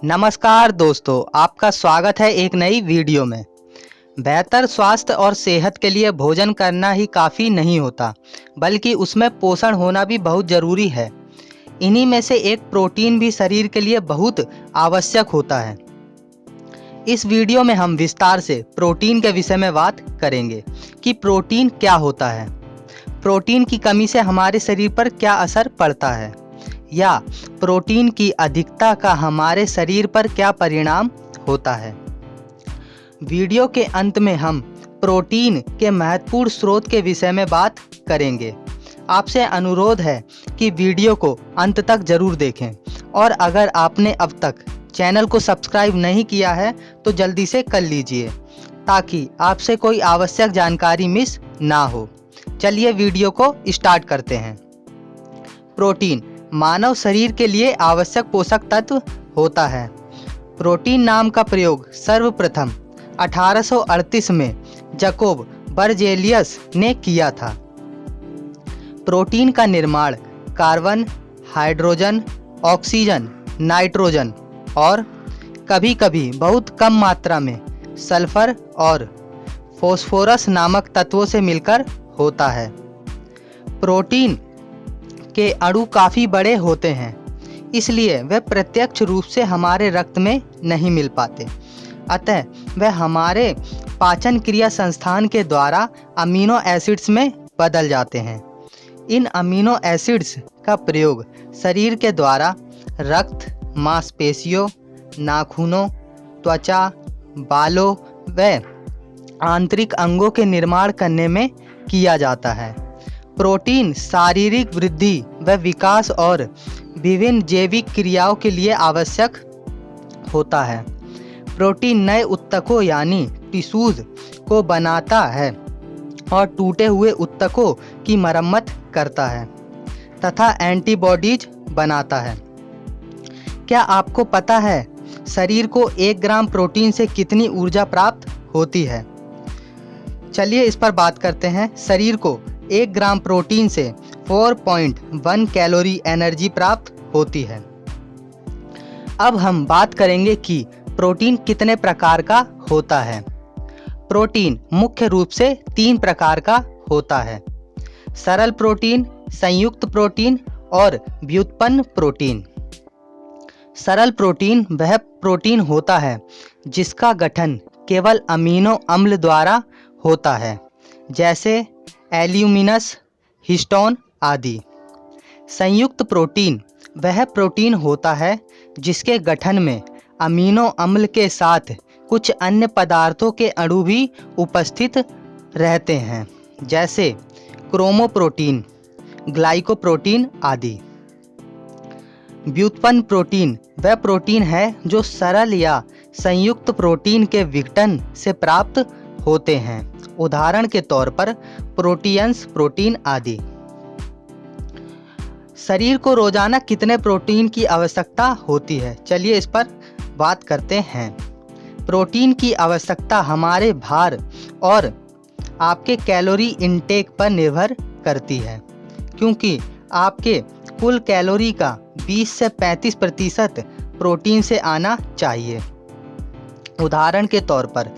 नमस्कार दोस्तों, आपका स्वागत है एक नई वीडियो में। बेहतर स्वास्थ्य और सेहत के लिए भोजन करना ही काफ़ी नहीं होता, बल्कि उसमें पोषण होना भी बहुत ज़रूरी है। इन्हीं में से एक प्रोटीन भी शरीर के लिए बहुत आवश्यक होता है। इस वीडियो में हम विस्तार से प्रोटीन के विषय में बात करेंगे कि प्रोटीन क्या होता है, प्रोटीन की कमी से हमारे शरीर पर क्या असर पड़ता है, या प्रोटीन की अधिकता का हमारे शरीर पर क्या परिणाम होता है। वीडियो के अंत में हम प्रोटीन के महत्वपूर्ण स्रोत के विषय में बात करेंगे। आपसे अनुरोध है कि वीडियो को अंत तक जरूर देखें, और अगर आपने अब तक चैनल को सब्सक्राइब नहीं किया है तो जल्दी से कर लीजिए, ताकि आपसे कोई आवश्यक जानकारी मिस ना हो। चलिए वीडियो को स्टार्ट करते हैं। प्रोटीन मानव शरीर के लिए आवश्यक पोषक तत्व होता है। प्रोटीन नाम का प्रयोग सर्वप्रथम 1838 में जैकोब बर्जेलियस ने किया था। प्रोटीन का निर्माण कार्बन, हाइड्रोजन, ऑक्सीजन, नाइट्रोजन और कभी-कभी बहुत कम मात्रा में सल्फर और फास्फोरस नामक तत्वों से मिलकर होता है। प्रोटीन के अणु काफ़ी बड़े होते हैं, इसलिए वे प्रत्यक्ष रूप से हमारे रक्त में नहीं मिल पाते। अतः वे हमारे पाचन क्रिया संस्थान के द्वारा अमीनो एसिड्स में बदल जाते हैं। इन अमीनो एसिड्स का प्रयोग शरीर के द्वारा रक्त, मांसपेशियों, नाखूनों, त्वचा, बालों व आंतरिक अंगों के निर्माण करने में किया जाता है। प्रोटीन शारीरिक वृद्धि व विकास और विभिन्न जैविक क्रियाओं के लिए आवश्यक होता है। प्रोटीन नए ऊतकों यानी टिश्यूज को बनाता है और टूटे हुए ऊतकों की मरम्मत करता है तथा एंटीबॉडीज बनाता है। क्या आपको पता है शरीर को 1 ग्राम प्रोटीन से कितनी ऊर्जा प्राप्त होती है? चलिए इस पर बात करते हैं। शरीर को 1 ग्राम प्रोटीन से 4.1 कैलोरी एनर्जी प्राप्त होती है। अब हम बात करेंगे कि प्रोटीन कितने प्रकार का होता है। प्रोटीन मुख्य रूप से 3 प्रकार का होता है: सरल प्रोटीन, संयुक्त प्रोटीन और व्युत्पन्न प्रोटीन। सरल प्रोटीन वह प्रोटीन होता है जिसका गठन केवल अमीनो अम्ल द्वारा होता है, जैसे एल्यूमिनस, हिस्टोन आदि। संयुक्त प्रोटीन वह प्रोटीन होता है जिसके गठन में अमीनो अम्ल के साथ कुछ अन्य पदार्थों के अणु भी उपस्थित रहते हैं, जैसे क्रोमोप्रोटीन, ग्लाइकोप्रोटीन आदि। व्युत्पन्न प्रोटीन वह प्रोटीन है जो सरल या संयुक्त प्रोटीन के विघटन से प्राप्त होते हैं, उदाहरण के तौर पर प्रोटीन्स, प्रोटीन आदि। शरीर को रोजाना कितने प्रोटीन की आवश्यकता होती है? चलिए इस पर बात करते हैं। प्रोटीन की आवश्यकता हमारे भार और आपके कैलोरी इनटेक पर निर्भर करती है, क्योंकि आपके कुल कैलोरी का 20 से 35% प्रोटीन से आना चाहिए। उदाहरण के तौर पर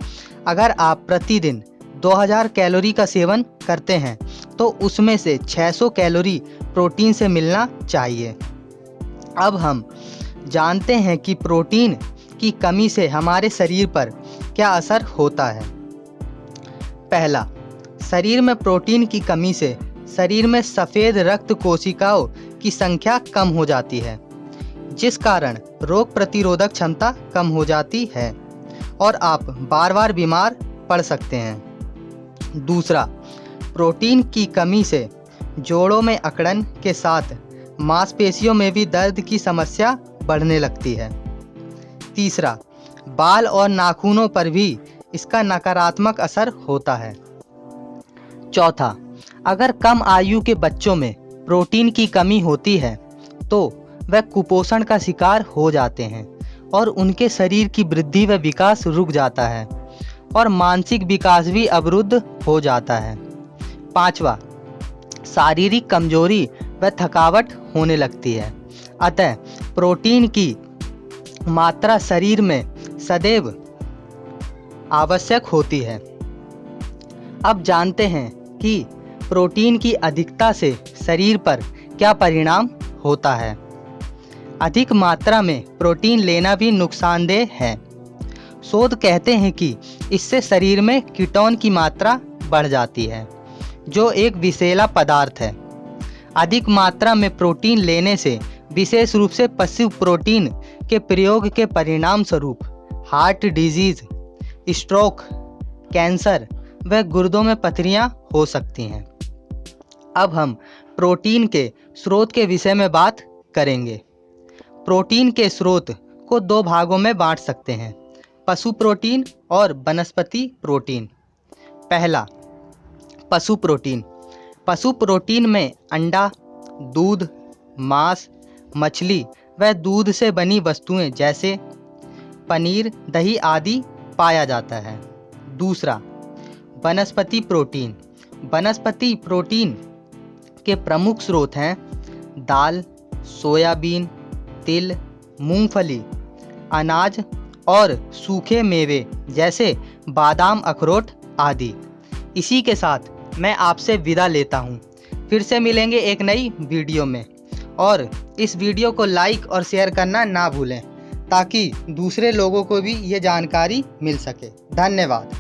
अगर आप प्रतिदिन 2000 कैलोरी का सेवन करते हैं तो उसमें से 600 कैलोरी प्रोटीन से मिलना चाहिए। अब हम जानते हैं कि प्रोटीन की कमी से हमारे शरीर पर क्या असर होता है। पहला, शरीर में प्रोटीन की कमी से शरीर में सफ़ेद रक्त कोशिकाओं की संख्या कम हो जाती है, जिस कारण रोग प्रतिरोधक क्षमता कम हो जाती है और आप बार बार बीमार पड़ सकते हैं। दूसरा, प्रोटीन की कमी से जोड़ों में अकड़न के साथ मांसपेशियों में भी दर्द की समस्या बढ़ने लगती है। तीसरा, बाल और नाखूनों पर भी इसका नकारात्मक असर होता है। चौथा, अगर कम आयु के बच्चों में प्रोटीन की कमी होती है तो वह कुपोषण का शिकार हो जाते हैं और उनके शरीर की वृद्धि व विकास रुक जाता है और मानसिक विकास भी अवरुद्ध हो जाता है। पांचवा, शारीरिक कमजोरी व थकावट होने लगती है। अतः प्रोटीन की मात्रा शरीर में सदैव आवश्यक होती है। अब जानते हैं कि प्रोटीन की अधिकता से शरीर पर क्या परिणाम होता है। अधिक मात्रा में प्रोटीन लेना भी नुकसानदेह है। शोध कहते हैं कि इससे शरीर में कीटोन की मात्रा बढ़ जाती है, जो एक विषैला पदार्थ है। अधिक मात्रा में प्रोटीन लेने से विशेष रूप से पशु प्रोटीन के प्रयोग के परिणाम स्वरूप हार्ट डिजीज, स्ट्रोक, कैंसर व गुर्दों में पथरियां हो सकती हैं। अब हम प्रोटीन के स्रोत के विषय में बात करेंगे। प्रोटीन के स्रोत को दो भागों में बांट सकते हैं, पशु प्रोटीन और वनस्पति प्रोटीन। पहला, पशु प्रोटीन। पशु प्रोटीन में अंडा, दूध, मांस, मछली व दूध से बनी वस्तुएं जैसे पनीर, दही आदि पाया जाता है। दूसरा, वनस्पति प्रोटीन। वनस्पति प्रोटीन के प्रमुख स्रोत हैं दाल, सोयाबीन, तिल, मूंगफली, अनाज और सूखे मेवे जैसे बादाम, अखरोट आदि। इसी के साथ मैं आपसे विदा लेता हूँ। फिर से मिलेंगे एक नई वीडियो में, और इस वीडियो को लाइक और शेयर करना ना भूलें ताकि दूसरे लोगों को भी ये जानकारी मिल सके। धन्यवाद।